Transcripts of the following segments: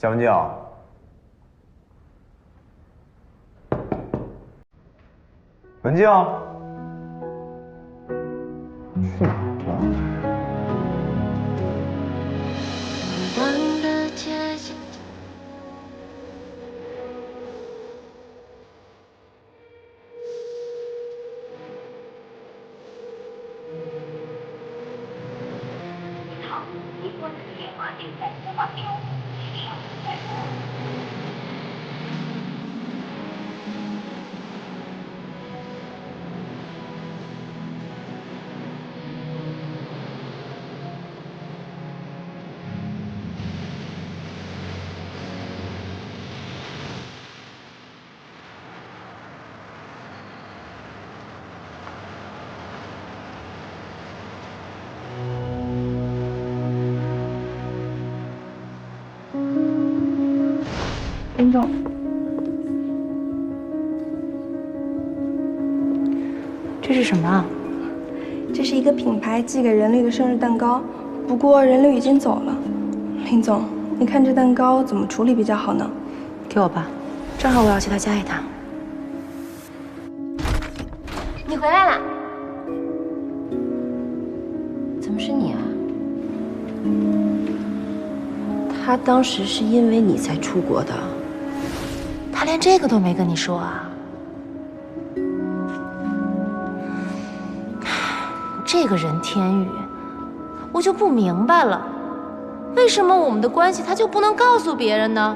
贾文静，文静，去哪儿了？ 林总，这是什么啊？这是一个品牌寄给任律的生日蛋糕，不过任律已经走了。林总，你看这蛋糕怎么处理比较好呢？给我吧，正好我要去他家一趟。你回来啦？怎么是你啊？他当时是因为你才出国的。 他连这个都没跟你说啊？这个任天宇，我就不明白了，为什么我们的关系他就不能告诉别人呢？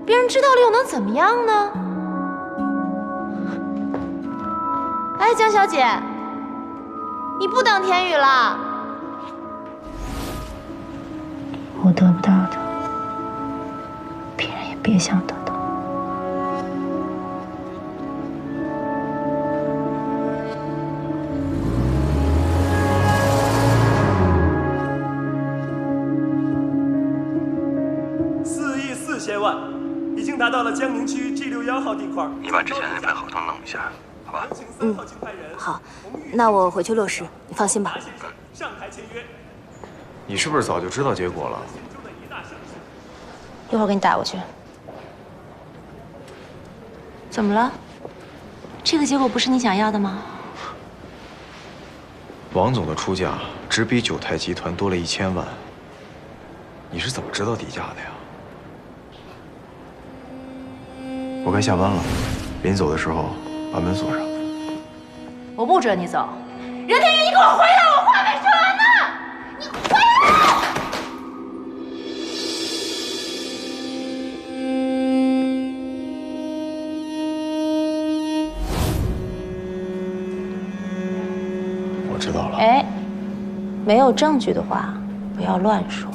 别人知道了又能怎么样呢？哎，江小姐，你不等天宇了？我得不到的，别人也别想得到。 已经达到了江宁区 G61号地块。你把之前那份合同弄一下，好吧？好，那我回去落实，你放心吧。上台签约。你是不是早就知道结果了？一会儿给你打过去。怎么了？这个结果不是你想要的吗？王总的出价只比九泰集团多了1000万，你是怎么知道底价的呀？ 我该下班了，临走的时候把门锁上。我不准你走，任天宇，你给我回来！我话没说完呢，你回来！我知道了。哎，没有证据的话，不要乱说。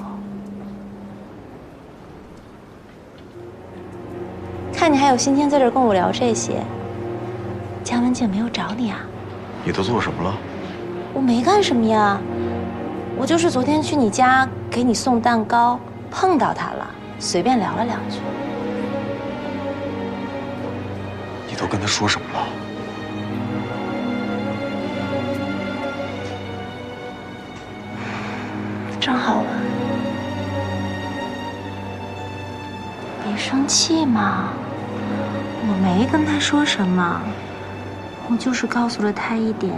看你还有心情在这儿跟我聊这些，江文静没有找你啊？你都做什么了？我没干什么呀，我就是昨天去你家给你送蛋糕，碰到他了，随便聊了两句。你都跟他说什么了？正好啊，别生气嘛。 我没跟他说什么，我就是告诉了他一点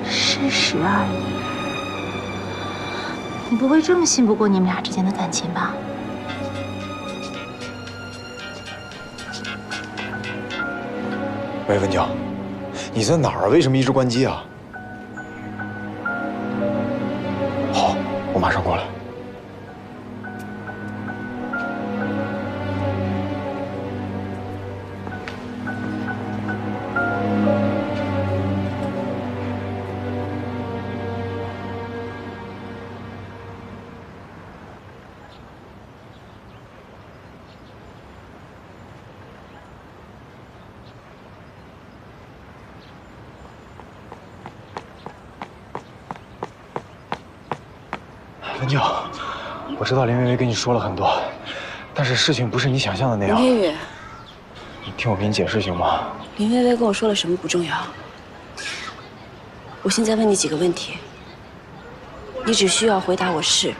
事实而已。你不会这么信不过你们俩之间的感情吧？喂，文静，你在哪儿啊？为什么一直关机啊？好，我马上过来。 文静，我知道林薇薇跟你说了很多，但是事情不是你想象的那样。林天宇，你听我给你解释行吗？林薇薇跟我说了什么不重要，我现在问你几个问题，你只需要回答我是，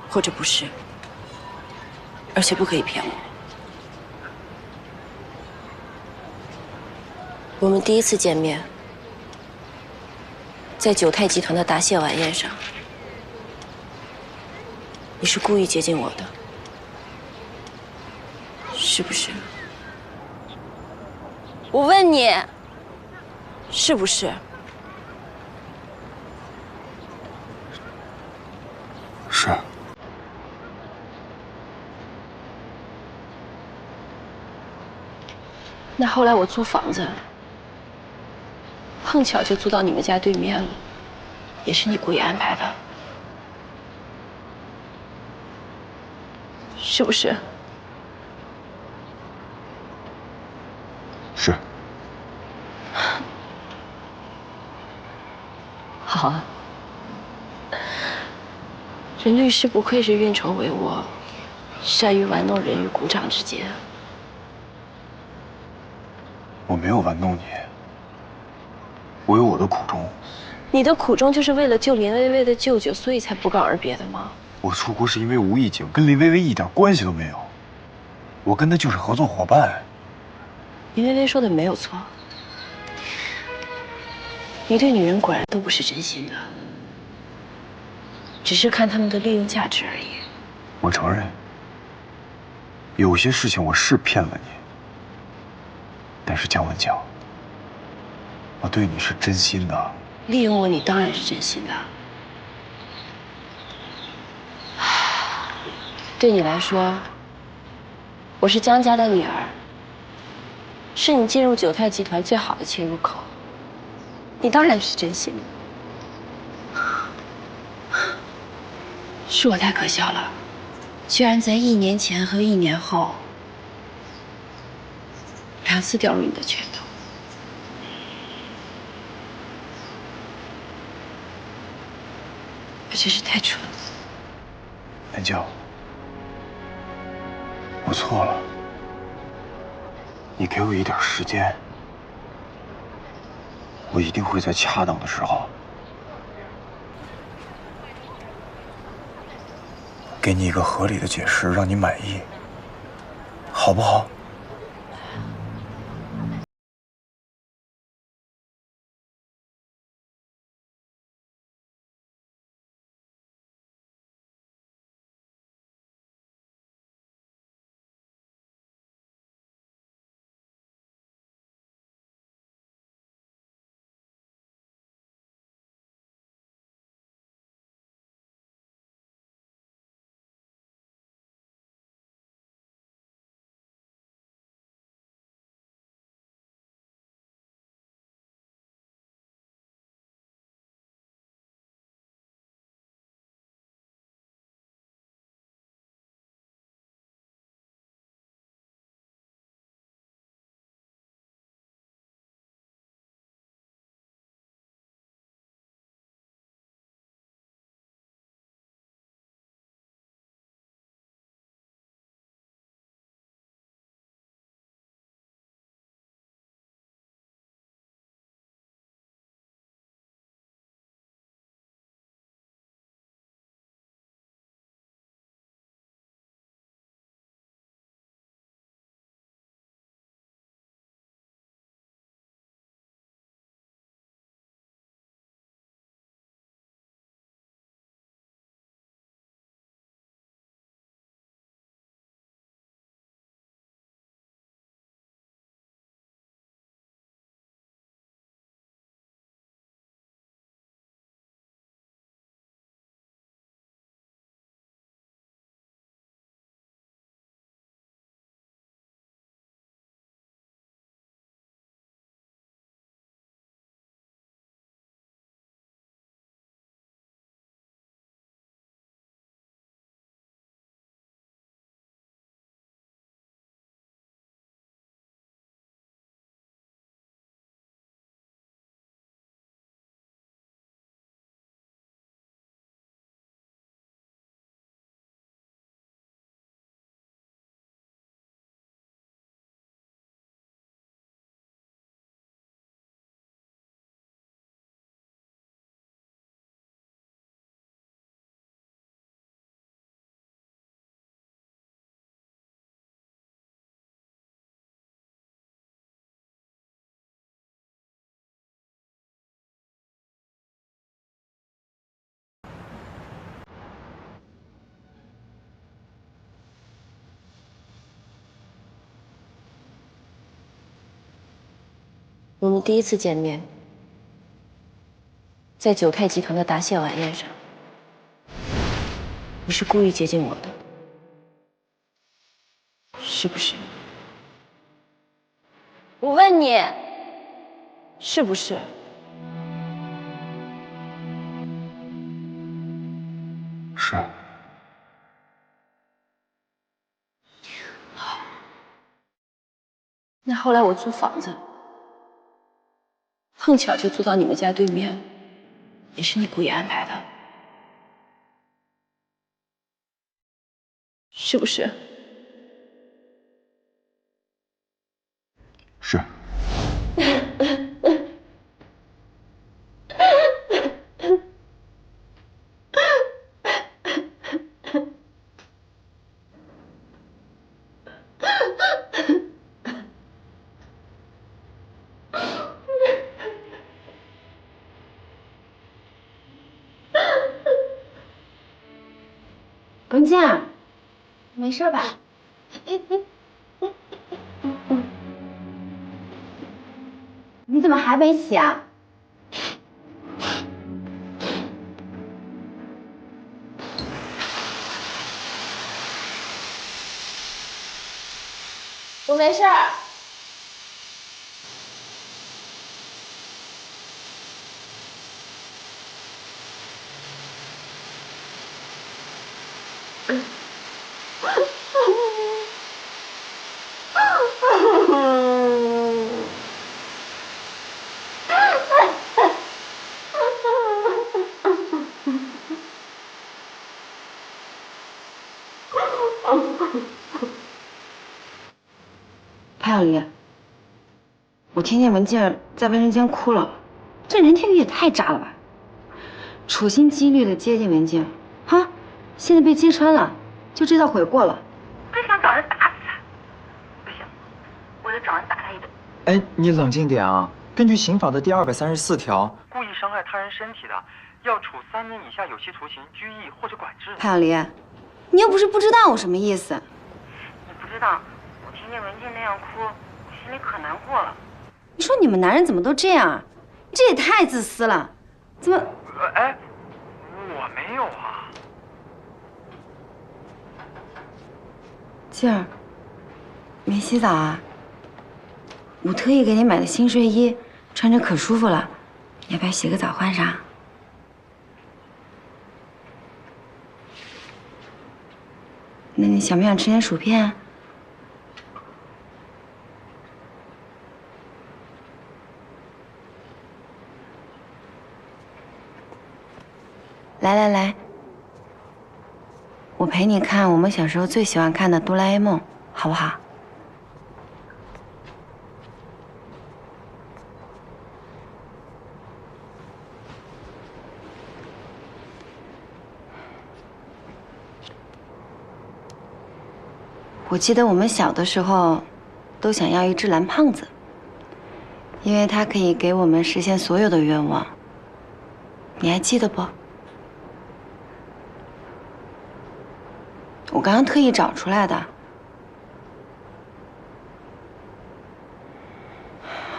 或者不是。而且不可以骗我。我们第一次见面，在九泰集团的答谢晚宴上，你是故意接近我的，是不是？我问你，是不是？是。那后来我租房子，碰巧就租到你们家对面了，也是你故意安排的，是不是？是。好啊，任律师不愧是运筹帷幄，善于玩弄人与股掌之间。我没有玩弄你，我有我的苦衷。你的苦衷就是为了救林薇薇的舅舅，所以才不告而别的吗？我出国是因为吴义景，跟林薇薇一点关系都没有。我跟他就是合作伙伴。林薇薇说的没有错，你对女人果然都不是真心的，只是看他们的利用价值而已。我承认，有些事情我是骗了你。但是姜文江，我对你是真心的。利用我，你当然是真心的。对你来说，我是江家的女儿，是你进入九泰集团最好的切入口。你当然是真心的。是我太可笑了，居然在1年前和1年后2次掉入你的圈套。我真是太蠢了。南江，我错了，你给我一点时间，我一定会在恰当的时候给你一个合理的解释，让你满意，好不好？我们第一次见面，在九泰集团的答谢晚宴上，你是故意接近我的，是不是？我问你，是不是？是。那后来我租房子，碰巧就租到你们家对面，也是你故意安排的，是不是？是。文静，没事吧？你怎么还没起啊？我没事儿。潘小黎，我听见文静在卫生间哭了，这任天宇也太渣了吧！处心积虑的接近文静，哈，现在被揭穿了，就知道悔过了。我也想找人打死他，不行，我得找人打他一顿。哎，你冷静点啊！根据刑法的第234条，故意伤害他人身体的，要处3年以下有期徒刑、拘役或者管制。潘小黎，你又不是不知道我什么意思。你不知道，我听见文静那样哭，我心里可难过了。你说你们男人怎么都这样啊？这也太自私了，怎么？哎，我没有啊。静儿，没洗澡啊？我特意给你买的新睡衣，穿着可舒服了，要不要洗个澡换上？那你想不想吃点薯片？来来来，我陪你看我们小时候最喜欢看的《哆啦 A 梦》，好不好？我记得我们小的时候，都想要一只蓝胖子，因为它可以给我们实现所有的愿望。你还记得不？我刚刚特意找出来的。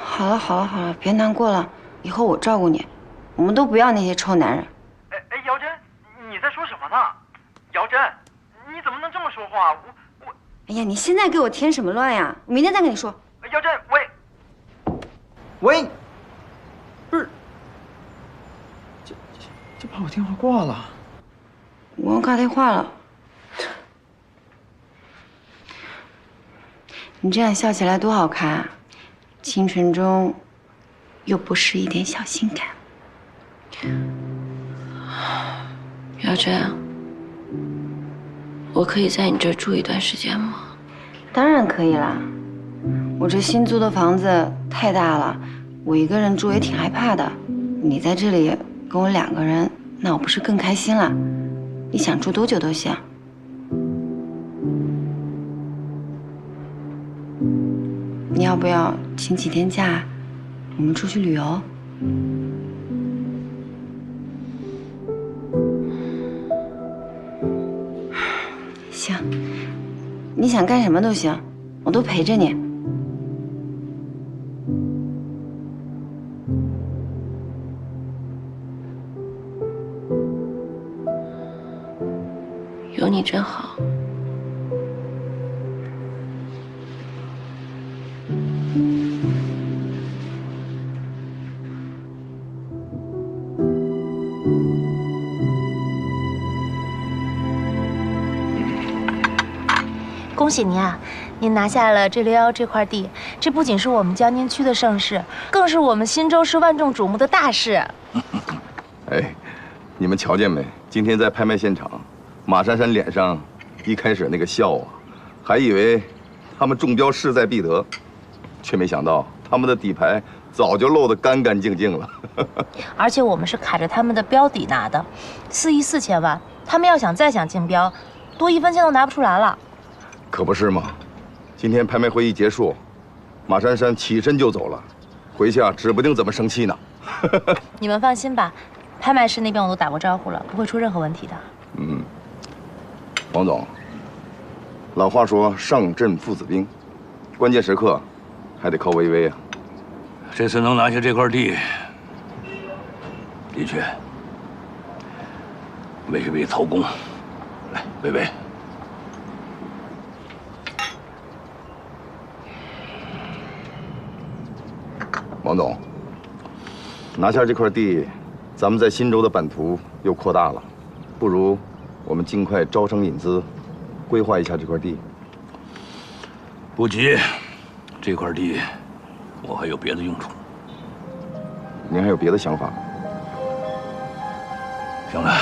好了好了好了，别难过了，以后我照顾你，我们都不要那些臭男人。哎，姚真，你在说什么呢？姚真，你怎么能这么说话？我……哎呀，你现在给我添什么乱呀？我明天再跟你说。姚真，喂，不是，这把我电话挂了。我忘挂电话了。你这样笑起来多好看啊！清纯中又不失一点小性感。姚真，我可以在你这儿住一段时间吗？当然可以啦。我这新租的房子太大了，我一个人住也挺害怕的。你在这里跟我2个人，那我不是更开心了？你想住多久都行。你要不要请几天假，我们出去旅游？行，你想干什么都行，我都陪着你。你真好。恭喜您啊！您拿下了G61这块地，这不仅是我们江宁区的盛事，更是我们新州市万众瞩目的大事。哎，你们瞧见没？今天在拍卖现场，马珊珊脸上一开始那个笑啊，还以为他们中标势在必得，却没想到他们的底牌早就漏得干干净净了。而且我们是卡着他们的标底拿的，4亿4千万，他们要再想竞标，多1分钱都拿不出来了。可不是嘛！今天拍卖会一结束，马珊珊起身就走了，回去啊，指不定怎么生气呢。你们放心吧，拍卖师那边我都打过招呼了，不会出任何问题的。嗯，王总，老话说上阵父子兵，关键时刻还得靠薇薇啊。这次能拿下这块地，的确，薇薇头功。来，薇薇。王总，拿下这块地，咱们在新州的版图又扩大了，不如我们尽快招商引资，规划一下这块地。不急，这块地我还有别的用处。您还有别的想法？行了，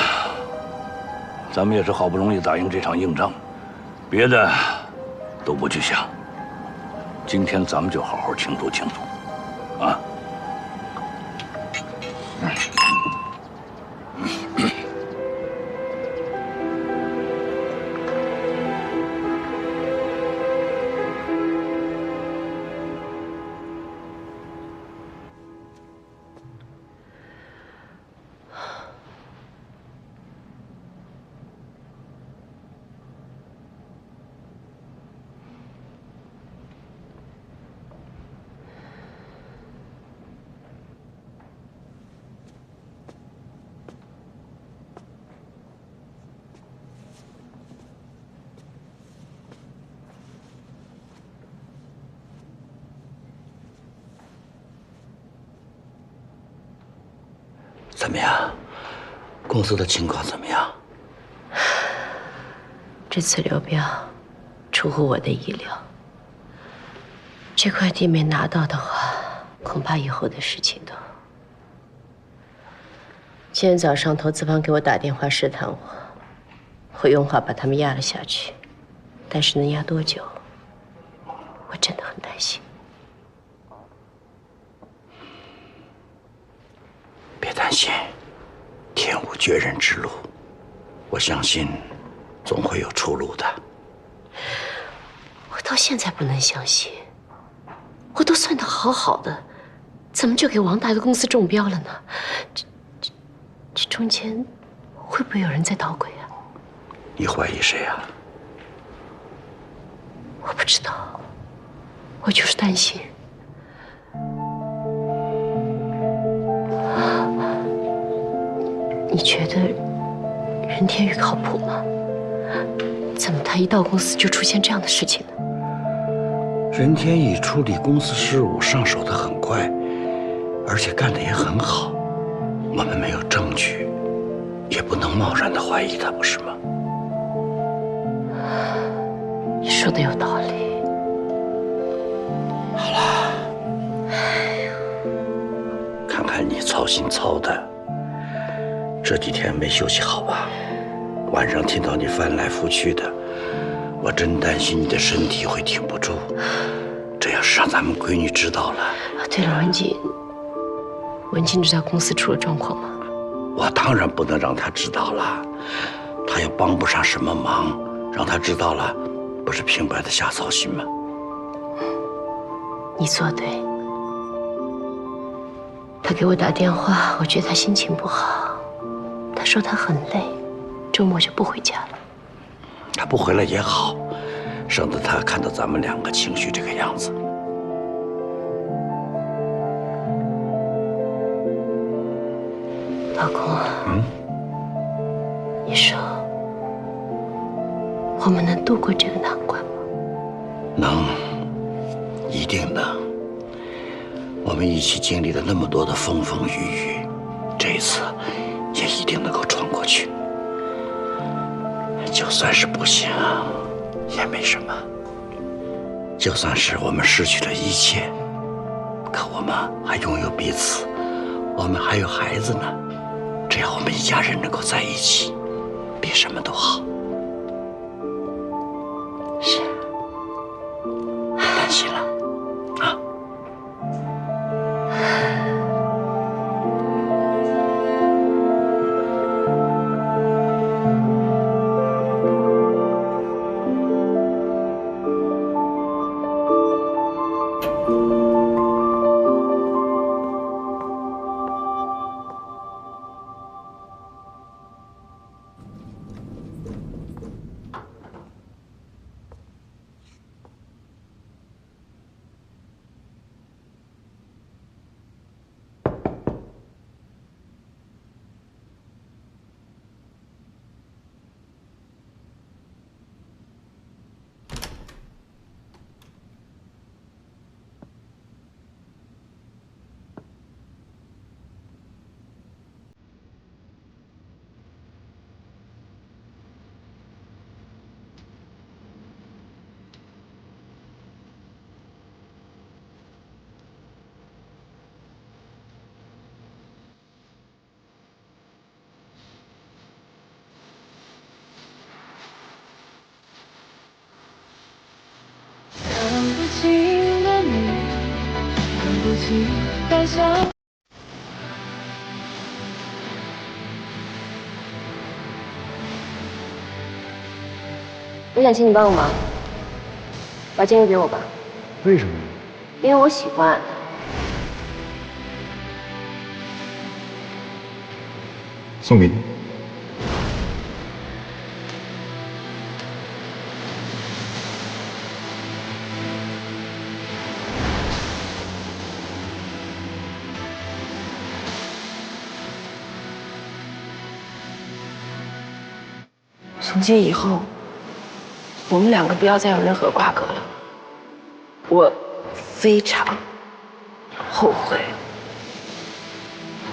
咱们也是好不容易打赢这场硬仗，别的都不去想。今天咱们就好好庆祝庆祝。啊！怎么样？公司的情况怎么样？这次流标出乎我的意料。这块地没拿到的话，恐怕以后的事情都……今天早上投资方给我打电话试探我，我用话把他们压了下去，但是能压多久，我真的很担心。别担心，天无绝人之路，我相信总会有出路的。我到现在不能相信，我都算得好好的，怎么就给王大的公司中标了呢？这中间会不会有人在捣鬼啊？你怀疑谁啊？我不知道，我就是担心。你觉得任天宇靠谱吗？怎么他一到公司就出现这样的事情呢？任天宇处理公司事务上手得很快，而且干得也很好。我们没有证据，也不能贸然的怀疑他，不是吗？你说的有道理。好了，看看你操心操的，这几天没休息好吧？晚上听到你翻来覆去的，我真担心你的身体会挺不住。这要是让咱们闺女知道了……对了，文静知道公司出了状况吗？我当然不能让她知道了，她又帮不上什么忙，让她知道了，不是平白的瞎操心吗？你做对。他给我打电话，我觉得他心情不好，他说他很累，周末就不回家了。他不回来也好，省得他看到咱们两个情绪这个样子。老公，你说我们能度过这个难关吗？能，一定能。我们一起经历了那么多的风风雨雨，这一次也一定能够闯过去。就算是不行，也没什么。就算是我们失去了一切，可我们还拥有彼此，我们还有孩子呢。只要我们一家人能够在一起，比什么都好。是，别担心了，啊。我想请你帮个忙，把监狱给我吧。为什么？因为我喜欢。送给你。从今以后，我们两个不要再有任何瓜葛了。我非常后悔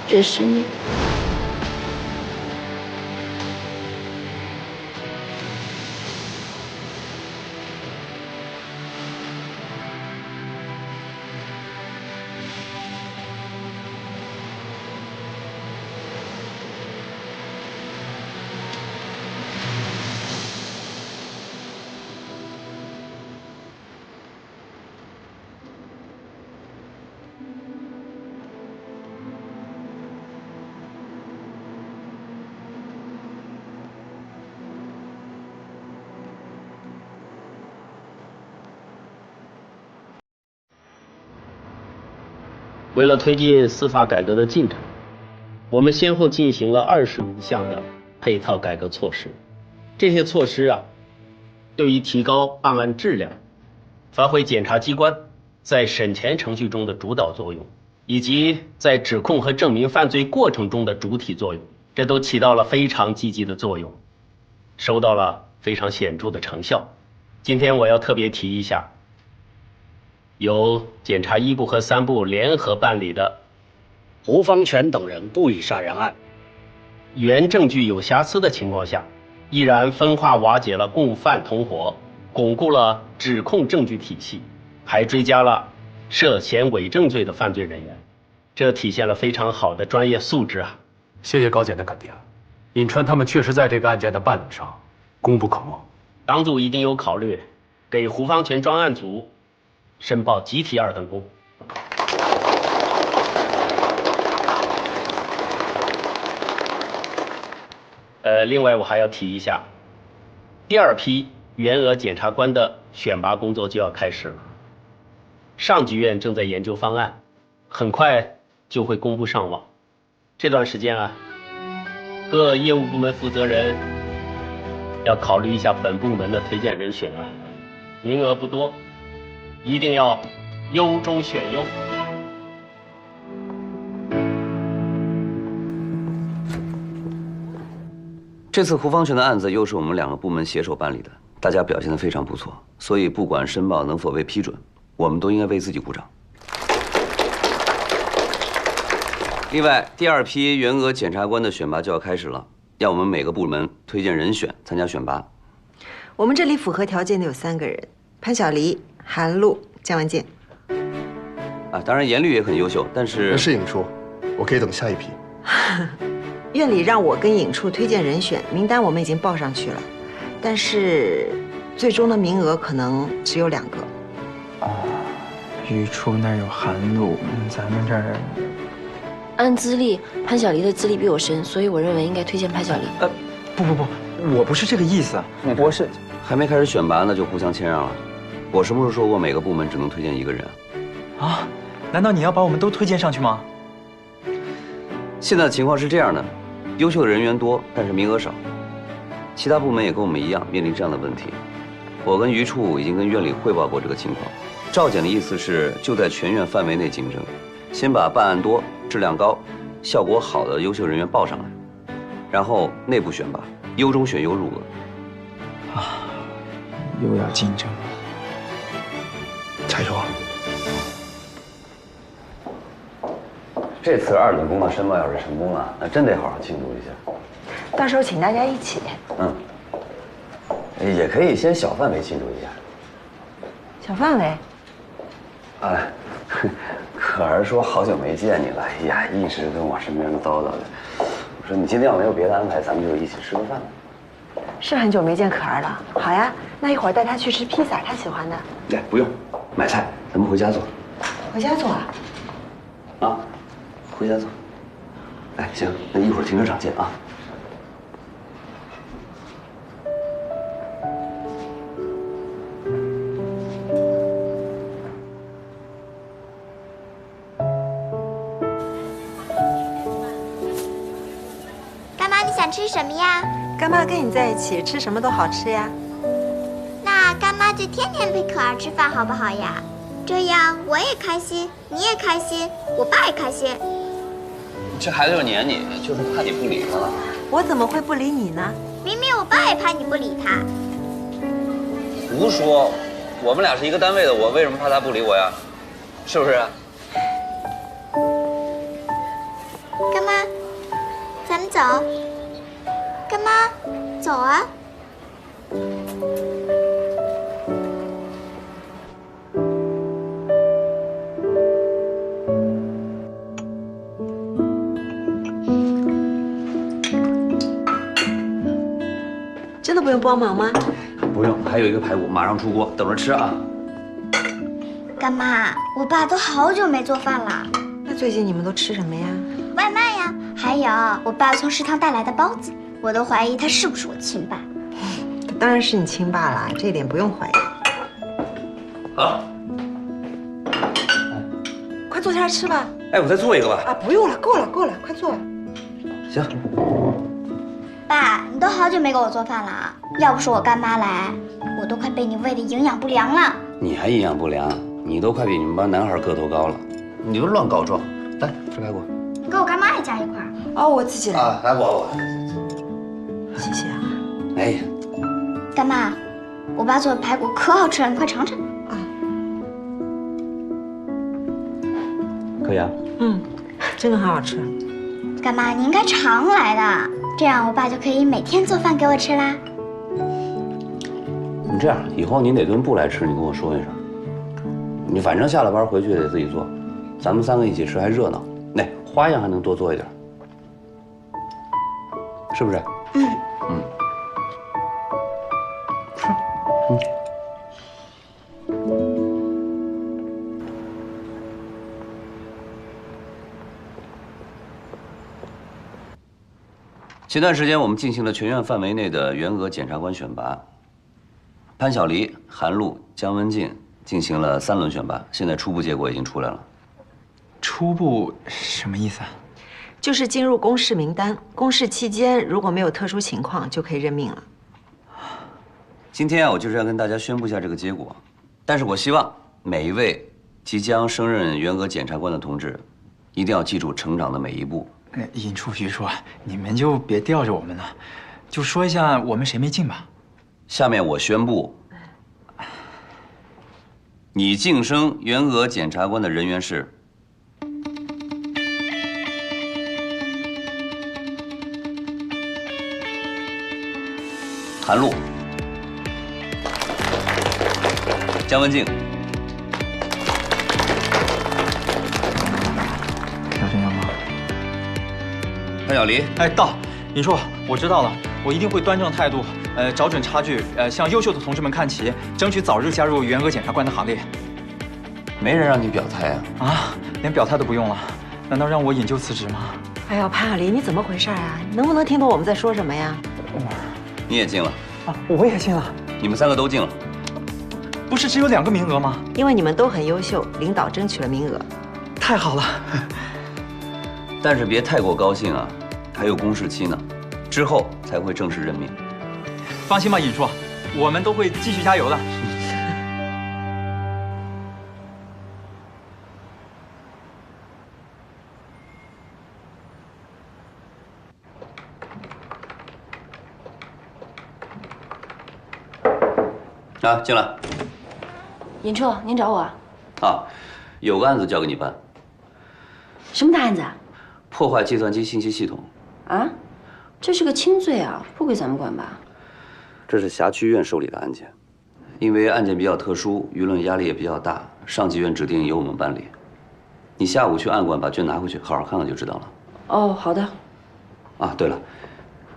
认识你。为了推进司法改革的进程，我们先后进行了20余项的配套改革措施。这些措施对于提高办案质量，发挥检察机关在审前程序中的主导作用，以及在指控和证明犯罪过程中的主体作用，这都起到了非常积极的作用，收到了非常显著的成效。今天我要特别提一下，由检察1部和3部联合办理的胡方全等人故意杀人案，原证据有瑕疵的情况下，依然分化瓦解了共犯同伙，巩固了指控证据体系，还追加了涉嫌伪证罪的犯罪人员，这体现了非常好的专业素质啊！谢谢高检的肯定，颍川他们确实在这个案件的办理上功不可没。党组一定有考虑，给胡方全专案组申报集体2等功。另外我还要提一下，第2批原额检察官的选拔工作就要开始了。上级院正在研究方案，很快就会公布上网。这段时间各业务部门负责人要考虑一下本部门的推荐人选名额不多，一定要优中选优。这次胡方全的案子又是我们2个部门携手办理的，大家表现得非常不错，所以不管申报能否被批准，我们都应该为自己鼓掌。另外，第2批员额检察官的选拔就要开始了，要我们每个部门推荐人选参加选拔。我们这里符合条件的有3个人：潘小黎、韩露、姜文健。当然严律也很优秀，但是是尹处，我可以等下一批。院里让我跟尹处推荐人选，名单我们已经报上去了，但是最终的名额可能只有2个。余处那儿有韩露，咱们这儿按资历，潘小黎的资历比我深，所以我认为应该推荐潘小黎。不，我不是这个意思，我是还没开始选拔呢，就互相谦让了。我什么时候说过每个部门只能推荐1个人啊？难道你要把我们都推荐上去吗？现在的情况是这样的，优秀的人员多，但是名额少。其他部门也跟我们一样面临这样的问题。我跟余处已经跟院里汇报过这个情况。赵检的意思是就在全院范围内竞争，先把办案多、质量高、效果好的优秀人员报上来，然后内部选拔，优中选优入额。又要竞争了，加油啊！这次2等功的申报要是成功了，那真得好好庆祝一下。到时候请大家一起。也可以先小范围庆祝一下。小范围。可儿说好久没见你了，哎呀，一直跟我身边叨叨的。我说你今天要没有别的安排，咱们就一起吃个饭。是很久没见可儿了，好呀，那一会儿带她去吃披萨，她喜欢的。不用，买菜，咱们回家做。回家做啊？回家做。行，那一会儿停车场见啊。干妈，你想吃什么呀？干妈跟你在一起，吃什么都好吃呀。那干妈就天天陪可儿吃饭，好不好呀？这样我也开心，你也开心，我爸也开心。这孩子又黏你，就是怕你不理他了。我怎么会不理你呢？明明我爸也怕你不理他。胡说，我们俩是一个单位的，我为什么怕他不理我呀？是不是？干妈，咱们走。干妈，走啊。真的不用帮忙吗？不用，还有一个排骨，马上出锅，等着吃啊。干妈，我爸都好久没做饭了。那最近你们都吃什么呀？外卖呀，还有我爸从食堂带来的包子，我都怀疑他是不是我亲爸。当然是你亲爸了，这一点不用怀疑。好，快坐下来吃吧。我再做一个吧。不用了，够了，快坐。行。爸，你都好久没给我做饭了，要不是我干妈来，我都快被你喂得营养不良了。你还营养不良？你都快比你们班男孩个头高了，你就乱告状。来，吃排骨。给我干妈也加一块。我自己来。来我。谢谢啊。干妈，我爸做的排骨可好吃了，你快尝尝。可以啊。真的很好吃。干妈，你应该常来的，这样我爸就可以每天做饭给我吃啦。你这样，以后你哪顿不来吃，你跟我说一声。你反正下了班回去得自己做，咱们3个一起吃还热闹，花样还能多做一点，是不是？前段时间我们进行了全院范围内的员额检察官选拔，潘小黎、韩露、姜文静进行了3轮选拔，现在初步结果已经出来了。初步什么意思啊？就是进入公示名单，公示期间如果没有特殊情况，就可以任命了。今天我就是要跟大家宣布一下这个结果，但是我希望每一位即将升任员额检察官的同志，一定要记住成长的每一步。尹处、余处，你们就别吊着我们了，就说一下我们谁没进吧。下面我宣布，你晋升原俄检察官的人员是韩露、姜文静。小心阳光。潘小黎，哎，到。尹处，我知道了，我一定会端正态度，找准差距，向优秀的同志们看齐，争取早日加入原俄检察官的行列。没人让你表态啊！啊，连表态都不用了？难道让我引咎辞职吗？哎呦，潘小黎，你怎么回事啊？能不能听懂我们在说什么呀？你也进了啊，我也进了。你们3个都进了。不是只有2个名额吗？因为你们都很优秀，领导争取了名额。太好了。但是别太过高兴啊，还有公示期呢，之后才会正式任命。放心吧，尹处，我们都会继续加油的。啊，进来。尹处，您找我啊？啊，有个案子交给你办。什么大案子啊？破坏计算机信息系统。啊，这是个轻罪啊，不归咱们管吧？这是辖区院受理的案件，因为案件比较特殊，舆论压力也比较大，上级院指定由我们办理。你下午去案馆把卷拿回去，好好看看就知道了。哦，好的。啊，对了，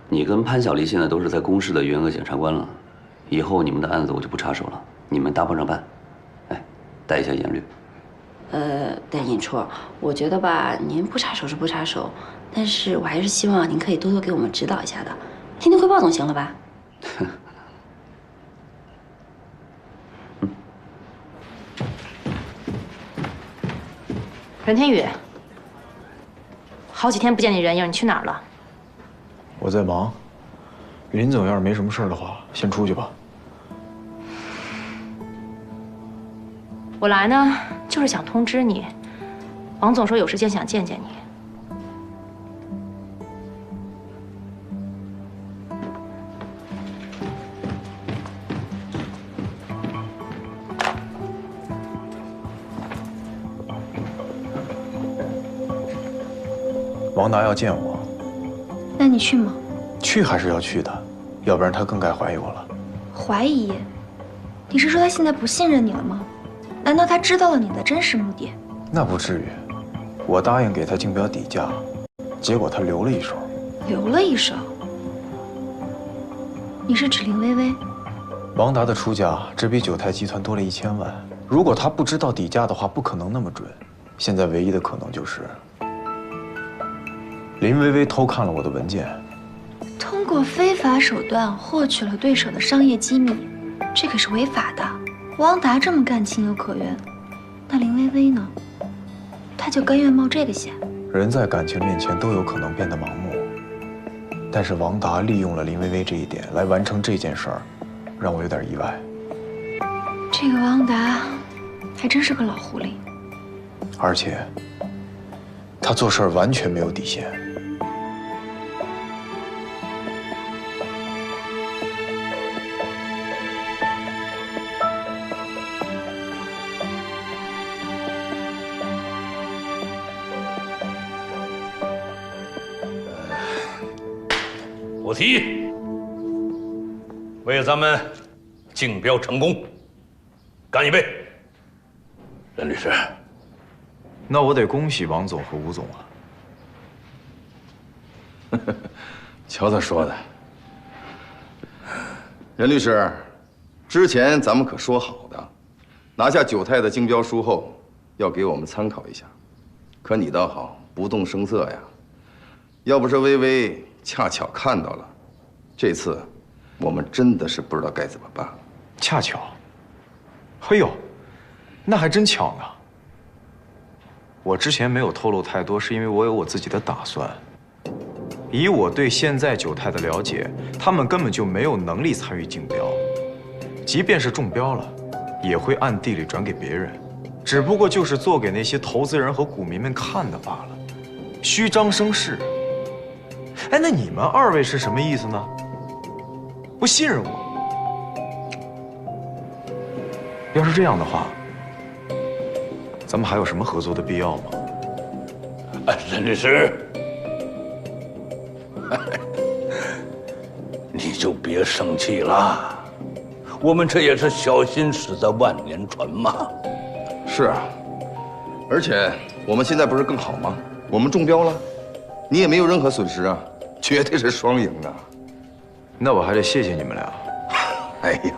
你跟潘小黎现在都是在公示的原俄检察官了，以后你们的案子我就不插手了，你们搭帮着办。哎，带一下严律。但尹处，我觉得吧，您不插手是不插手，但是我还是希望您可以多多给我们指导一下的，听听汇报总行了吧？任天宇，好几天不见你人影，你去哪儿了？我在忙。林总要是没什么事的话，先出去吧。我来呢，就是想通知你，王总说有时间想见见你。王达要见我，那你去吗？去还是要去的，要不然他更该怀疑我了。怀疑？你是说他现在不信任你了吗？难道他知道了你的真实目的？那不至于，我答应给他竞标底价，结果他留了一手。留了一手？你是指林薇薇？王达的出价只比九泰集团多了1000万，如果他不知道底价的话，不可能那么准。现在唯一的可能就是林薇薇偷看了我的文件，通过非法手段获取了对手的商业机密，这可是违法的。王达这么干情有可原，那林薇薇呢？她就甘愿冒这个险？人在感情面前都有可能变得盲目，但是王达利用了林薇薇这一点来完成这件事儿，让我有点意外。这个王达还真是个老狐狸，而且他做事儿完全没有底线。我提议，为咱们竞标成功，干一杯。任律师，那我得恭喜王总和吴总啊。瞧他说的。任律师，之前咱们可说好的，拿下九泰的竞标书后，要给我们参考一下。可你倒好，不动声色呀。要不是微微恰巧看到了，这次我们真的是不知道该怎么办。恰巧？嘿呦，那还真巧呢。我之前没有透露太多，是因为我有我自己的打算。以我对现在九泰的了解，他们根本就没有能力参与竞标，即便是中标了，也会暗地里转给别人，只不过就是做给那些投资人和股民们看的罢了，虚张声势。哎，那你们2位是什么意思呢？不信任我，要是这样的话，咱们还有什么合作的必要吗？任律师，你就别生气了，我们这也是小心驶得万年船嘛。是啊，而且我们现在不是更好吗？我们中标了，你也没有任何损失啊，绝对是双赢啊。那我还得谢谢你们俩。哎呀，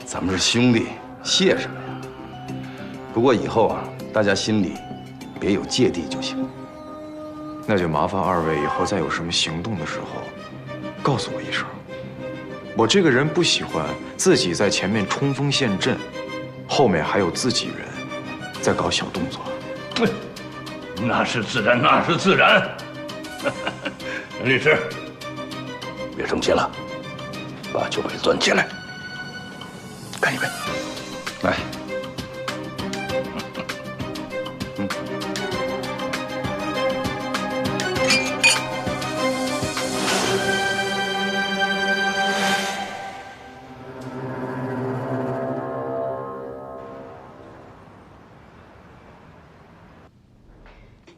咱们是兄弟，谢什么呀？不过以后啊，大家心里别有芥蒂就行。那就麻烦二位以后再有什么行动的时候，告诉我一声。我这个人不喜欢自己在前面冲锋陷阵，后面还有自己人在搞小动作。那是自然，那是自然。任律师，别生气了，把酒杯端起来，干一杯，来。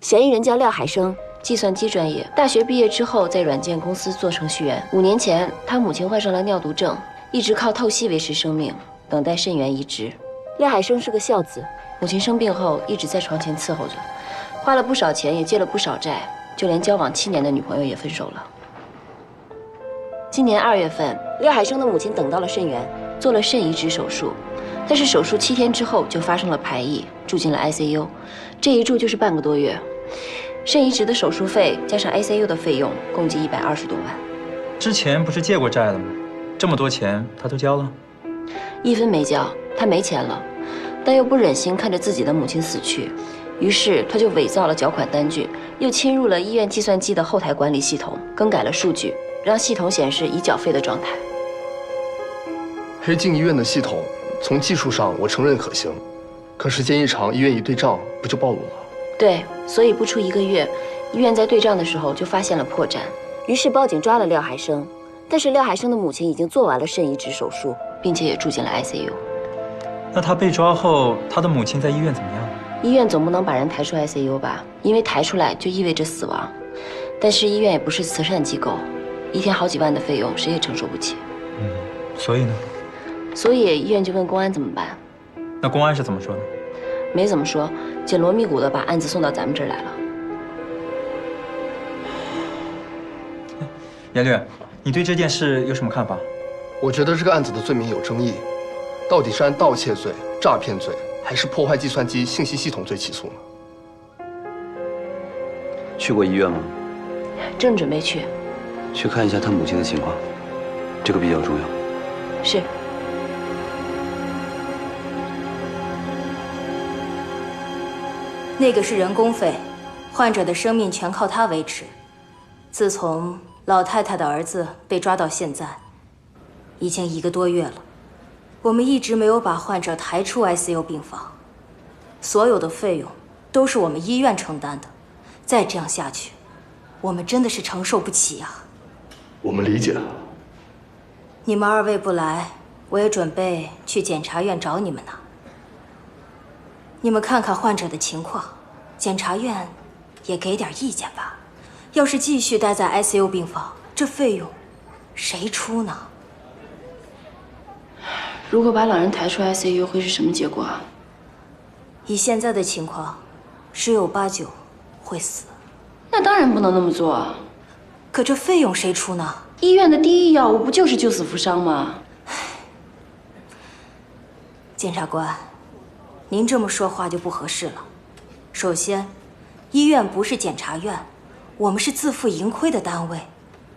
嫌疑人叫廖海生，计算机专业，大学毕业之后在软件公司做程序员。5年前，他母亲患上了尿毒症，一直靠透析维持生命，等待肾源移植。廖海生是个孝子，母亲生病后一直在床前伺候着，花了不少钱，也借了不少债，就连交往7年的女朋友也分手了。今年2月份，廖海生的母亲等到了肾源，做了肾移植手术，但是手术7天之后就发生了排异，住进了 ICU， 这一住就是半个多月。肾移植的手术费加上 ICU 的费用，共计120多万。之前不是借过债了吗？这么多钱他都交了？1分没交，他没钱了，但又不忍心看着自己的母亲死去，于是他就伪造了缴款单据，又侵入了医院计算机的后台管理系统，更改了数据，让系统显示已缴费的状态。黑进医院的系统，从技术上我承认可行，可时间一长，医院一对账，不就暴露了？对，所以不出1个月，医院在对账的时候就发现了破绽，于是报警抓了廖海生。但是廖海生的母亲已经做完了肾移植手术，并且也住进了 ICU。那他被抓后，他的母亲在医院怎么样？医院总不能把人抬出 ICU 吧？因为抬出来就意味着死亡。但是医院也不是慈善机构，一天好几万的费用，谁也承受不起。所以呢？所以医院就问公安怎么办。那公安是怎么说的？没怎么说，紧锣密鼓的把案子送到咱们这儿来了。严律，你对这件事有什么看法？我觉得这个案子的罪名有争议，到底是按盗窃罪、诈骗罪，还是破坏计算机信息系统罪起诉呢？去过医院吗？正准备去。去看一下他母亲的情况，这个比较重要。是。那个是人工费，患者的生命全靠它维持。自从老太太的儿子被抓到现在，已经1个多月了。我们一直没有把患者抬出 ICU 病房，所有的费用都是我们医院承担的。再这样下去，我们真的是承受不起呀。我们理解。你们2位不来，我也准备去检察院找你们呢。你们看看患者的情况，检察院也给点意见吧。要是继续待在 ICU 病房，这费用谁出呢？如果把老人抬出 ICU， 会是什么结果啊？以现在的情况，10有89会死。那当然不能那么做。可这费用谁出呢？医院的第一要务不就是救死扶伤吗？检察官，您这么说话就不合适了。首先，医院不是检察院，我们是自负盈亏的单位。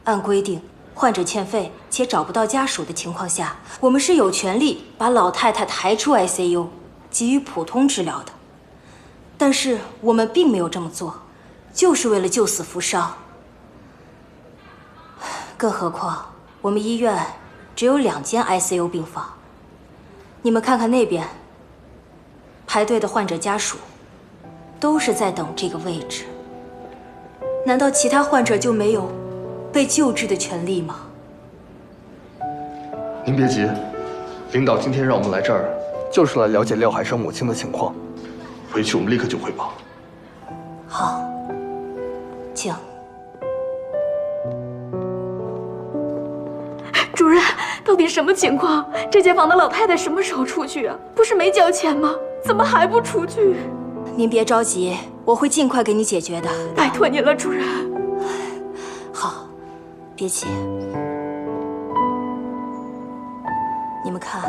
按规定，患者欠费且找不到家属的情况下，我们是有权利把老太太抬出 ICU， 给予普通治疗的。但是我们并没有这么做，就是为了救死扶伤。更何况，我们医院只有2间 ICU 病房。你们看看那边，排队的患者家属都是在等这个位置。难道其他患者就没有被救治的权利吗？您别急，领导今天让我们来这儿，就是来了解廖海生母亲的情况。回去我们立刻就汇报。好，请。主任，到底什么情况？这间房的老太太什么时候出去啊？不是没交钱吗？怎么还不出去？您别着急，我会尽快给你解决的。拜托您了，主任。好，别急。你们看，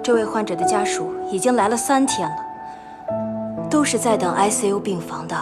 这位患者的家属已经来了3天了，都是在等 ICU 病房的。